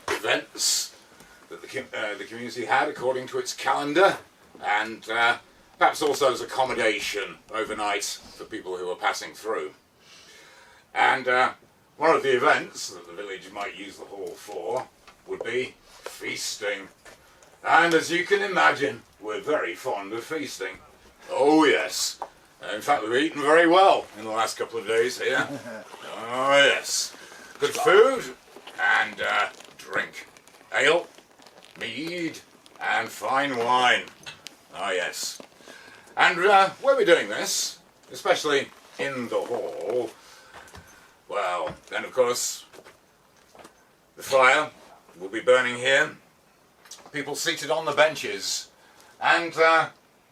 events that the community had according to its calendar, and perhaps also as accommodation overnight for people who were passing through. And one of the events that the village might use the hall for would be feasting. And as you can imagine, we're very fond of feasting. Oh yes. In fact, we've eaten very well in the last couple of days here. Oh yes. Good food and drink. Ale, mead and fine wine. Oh yes. And when we're doing this, especially in the hall, well, then of course the fire will be burning here. People seated on the benches, and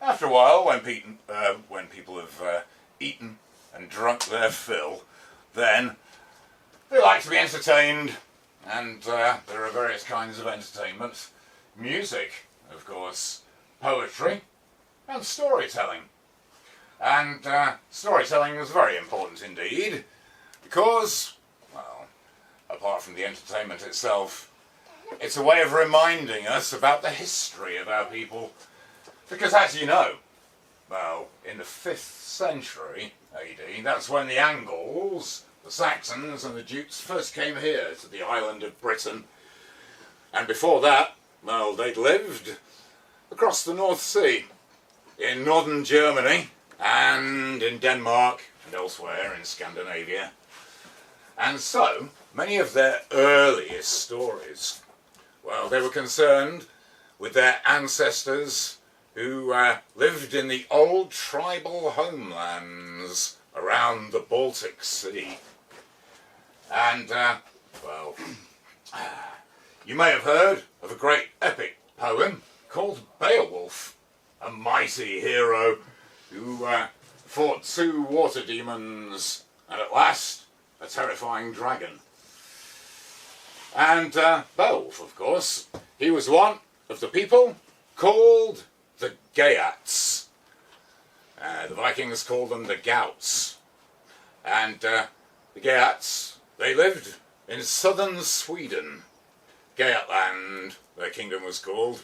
after a while, when people have eaten and drunk their fill, then they like to be entertained, and there are various kinds of entertainment. Music, of course, poetry, and storytelling. And storytelling is very important indeed, because, well, apart from the entertainment itself, it's a way of reminding us about the history of our people. Because as you know, well, in the 5th century AD, that's when the Angles, the Saxons and the Jutes first came here to the island of Britain. And before that, well, they'd lived across the North Sea, in northern Germany, and in Denmark, and elsewhere in Scandinavia. And so, many of their earliest stories, well, they were concerned with their ancestors who lived in the old tribal homelands around the Baltic Sea. And, well, you may have heard of a great epic poem called Beowulf, a mighty hero who fought 2 water demons and at last a terrifying dragon. And Beowulf, of course, he was one of the people called the Geats. The Vikings called them the Gauts. And the Geats, they lived in southern Sweden. Geatland, their kingdom was called.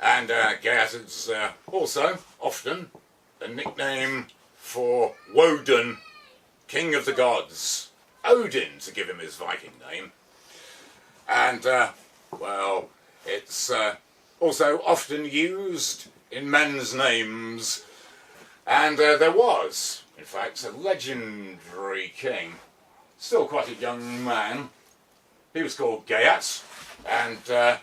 And Geat is also often a nickname for Woden, king of the gods. Odin, to give him his Viking name. And, well, it's also often used in men's names. And there was, in fact, a legendary king, still quite a young man. He was called Geat, and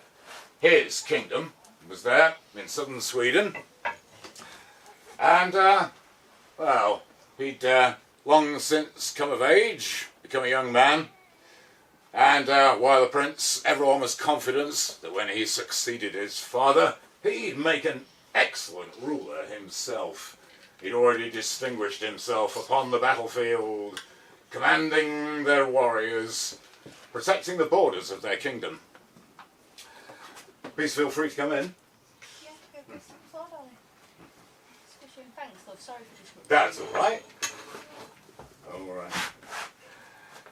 his kingdom was there in southern Sweden. And, well, he'd long since come of age, become a young man, and while the prince, everyone was confident that when he succeeded his father, he'd make an excellent ruler himself. He'd already distinguished himself upon the battlefield, commanding their warriors, protecting the borders of their kingdom. Please feel free to come in. Yeah, go for some floor, darling. Thanks, love. Sorry for disrupting. That's all right. All right.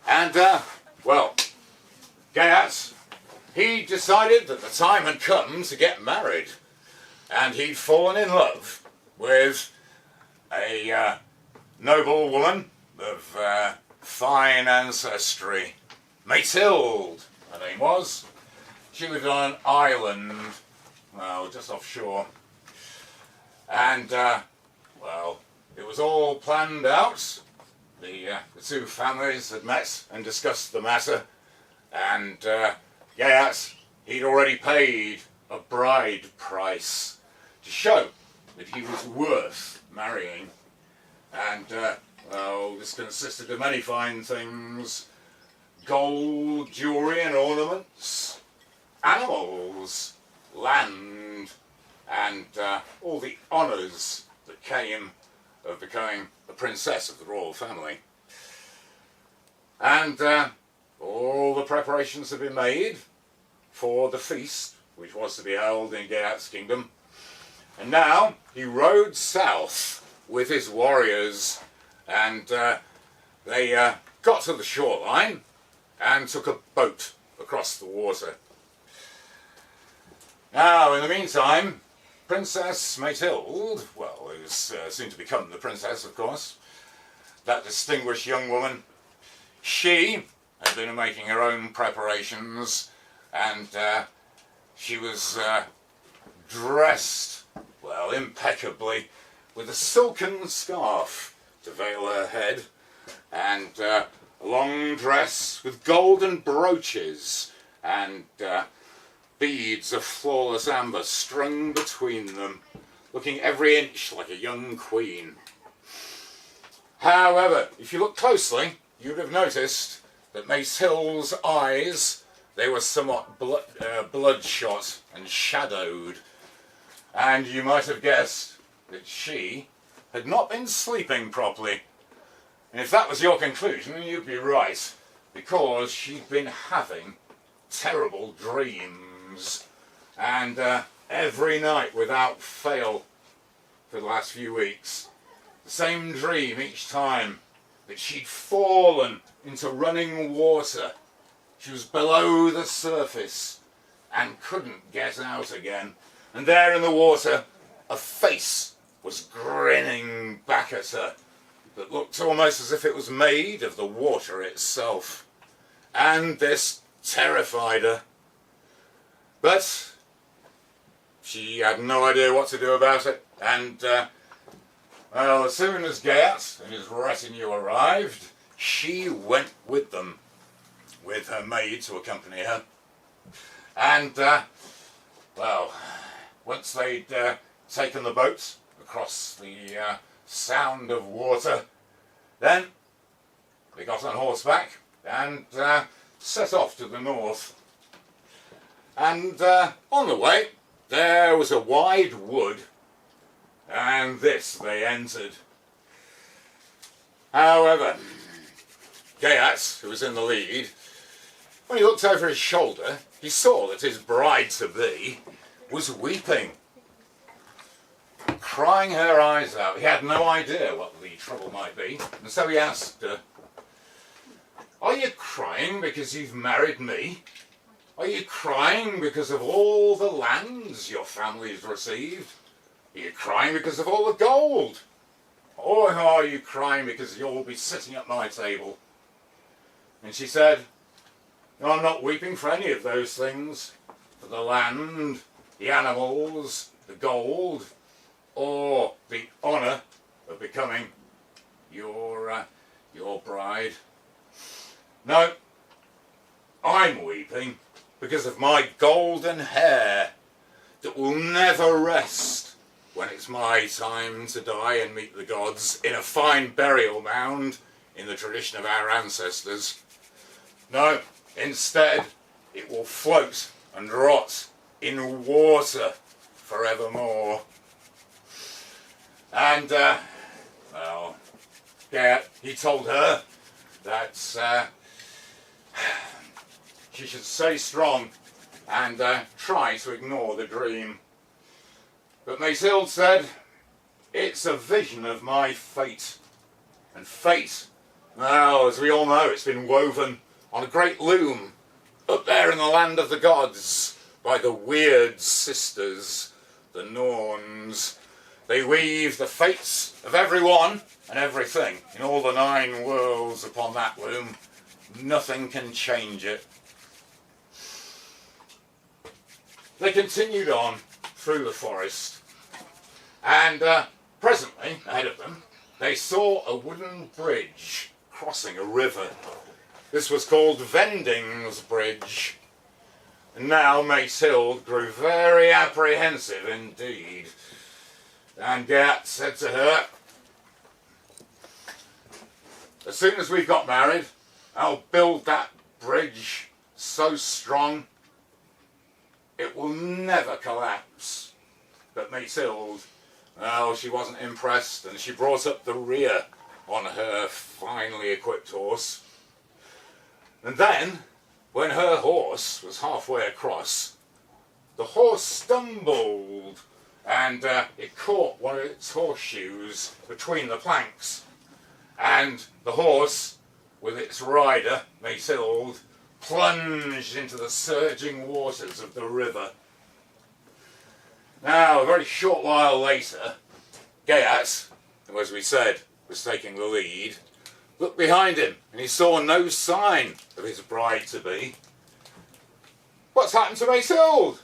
And, well, Geat, he decided that the time had come to get married. And he'd fallen in love with a noble woman of fine ancestry. Maethild, her name was. She lived on an island, well, just offshore. And, well, it was all planned out. The 2 families had met and discussed the matter, and Geat, he'd already paid a bride price to show that he was worth marrying. And, well, this consisted of many fine things: gold, jewellery and ornaments, animals, land, and all the honours that came of becoming a princess of the royal family. And all the preparations had been made for the feast, which was to be held in Geat's kingdom. And now he rode south with his warriors, and they got to the shoreline and took a boat across the water. Now, in the meantime, Princess Maethild, well, who's soon to become the princess, of course, that distinguished young woman, she had been making her own preparations, and she was dressed, well, impeccably, with a silken scarf to veil her head, and a long dress with golden brooches and beads of flawless amber strung between them, looking every inch like a young queen. However, if you look closely, you'd have noticed that Maethild's eyes, they were somewhat bloodshot and shadowed, and you might have guessed that she had not been sleeping properly. And if that was your conclusion, you'd be right, because she'd been having terrible dreams, and every night without fail for the last few weeks, the same dream each time, that she'd fallen into running water. She was below the surface and couldn't get out again, and there in the water a face was grinning back at her that looked almost as if it was made of the water itself, and this terrified her. But she had no idea what to do about it, and well, as soon as Geat and his retinue arrived, she went with them, with her maid to accompany her. And well, once they'd taken the boat across the sound of water, then they got on horseback and set off to the north. And on the way, there was a wide wood, and this they entered. However, Geat, who was in the lead, when he looked over his shoulder, he saw that his bride-to-be was weeping, crying her eyes out. He had no idea what the trouble might be, and so he asked her, "Are you crying because you've married me? Are you crying because of all the lands your family's received? Are you crying because of all the gold? Or are you crying because you'll be sitting at my table?" And she said, "No, I'm not weeping for any of those things, for the land, the animals, the gold, or the honour of becoming your bride. No, I'm weeping because of my golden hair that will never rest when it's my time to die and meet the gods in a fine burial mound in the tradition of our ancestors. No, instead it will float and rot in water forevermore." And, well, Geat, he told her that she should stay strong and try to ignore the dream. But Maethild said, "It's a vision of my fate." And fate, well, as we all know, it's been woven on a great loom up there in the land of the gods by the weird sisters, the Norns. They weave the fates of everyone and everything in all the 9 worlds upon that loom. Nothing can change it. They continued on through the forest, and presently, ahead of them, they saw a wooden bridge crossing a river. This was called Vending's Bridge. And now Maethild grew very apprehensive indeed. And Geat said to her, "As soon as we've got married, I'll build that bridge so strong it will never collapse." But Maethild, well, she wasn't impressed, and she brought up the rear on her finely equipped horse. And then, when her horse was halfway across, the horse stumbled, and it caught one of its horseshoes between the planks. And the horse, with its rider, Maethild, plunged into the surging waters of the river. Now, a very short while later, Geat, who, as we said, was taking the lead, looked behind him and he saw no sign of his bride-to-be. "What's happened to Maethild?"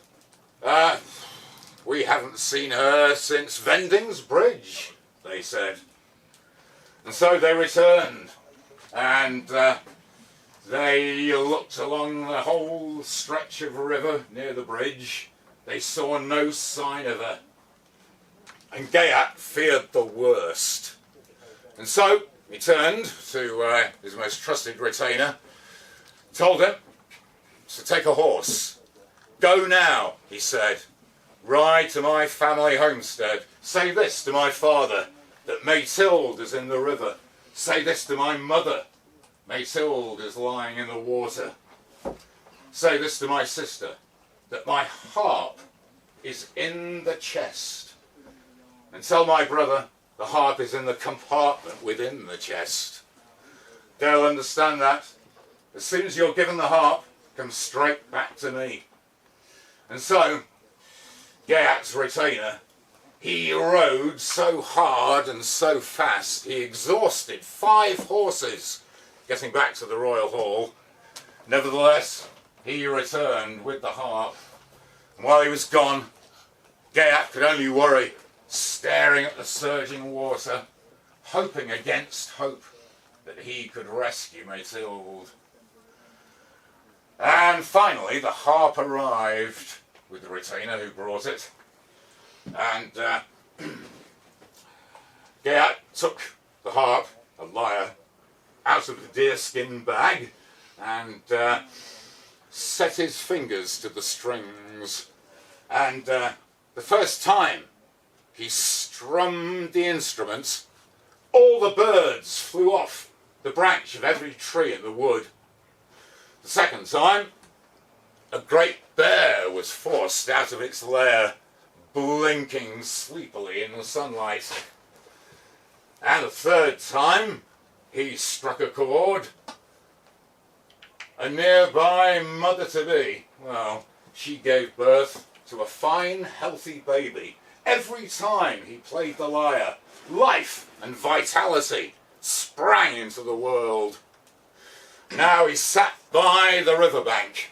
"We haven't seen her since Vending's Bridge," they said. And so they returned, and they looked along the whole stretch of river near the bridge. They saw no sign of her. And Geat feared the worst. And so he turned to his most trusted retainer, told him to take a horse. "Go now," he said. "Ride to my family homestead. Say this to my father, that Maethild is in the river. Say this to my mother, Maethild is lying in the water. Say this to my sister, that my harp is in the chest. And tell my brother, the harp is in the compartment within the chest. They'll understand that. As soon as you're given the harp, come straight back to me." And so, Geat's retainer, he rode so hard and so fast, he exhausted 5 horses getting back to the royal hall. Nevertheless, he returned with the harp. And while he was gone, Geat could only worry, staring at the surging water, hoping against hope that he could rescue Maethild. And finally, the harp arrived with the retainer who brought it. And Geat took the harp, a lyre, out of the deerskin bag and set his fingers to the strings. And the first time he strummed the instrument, all the birds flew off the branch of every tree in the wood. The second time, a great bear was forced out of its lair, blinking sleepily in the sunlight. And the third time, he struck a chord. A nearby mother-to-be, well, she gave birth to a fine, healthy baby. Every time he played the lyre, life and vitality sprang into the world. Now he sat by the riverbank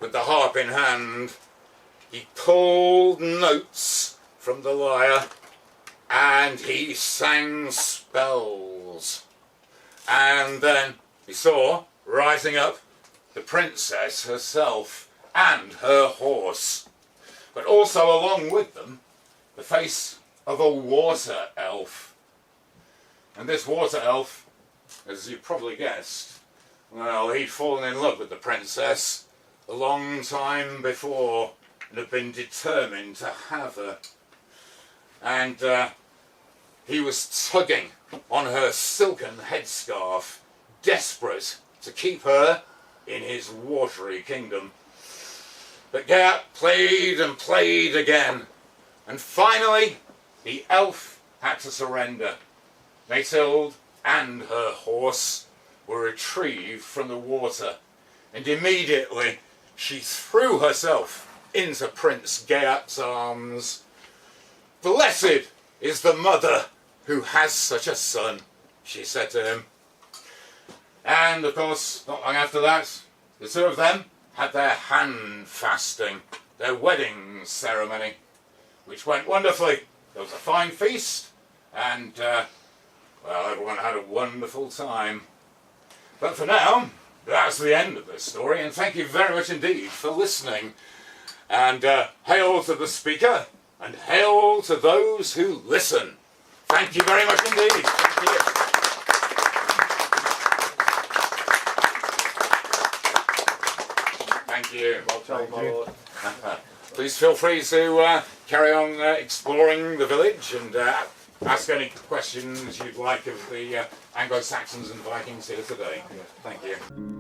with the harp in hand. He pulled notes from the lyre and he sang spells. And then he saw, rising up, the princess herself and her horse, but also along with them the face of a water elf. And this water elf, as you probably guessed, well, he'd fallen in love with the princess a long time before and had been determined to have her. And he was tugging on her silken headscarf, desperate to keep her in his watery kingdom. But Geat played and played again, and finally the elf had to surrender. Maethild and her horse were retrieved from the water, and immediately she threw herself into Prince Geat's arms. "Blessed is the mother who has such a son," she said to him. And of course, not long after that, the two of them had their hand fasting, their wedding ceremony, which went wonderfully. There was a fine feast, and well, everyone had a wonderful time. But for now, that's the end of this story, and thank you very much indeed for listening. And hail to the speaker, and hail to those who listen. Thank you very much indeed. Thank you. Thank you. Well told, my lord. Please feel free to carry on exploring the village and ask any questions you'd like of the Anglo-Saxons and Vikings here today. Thank you.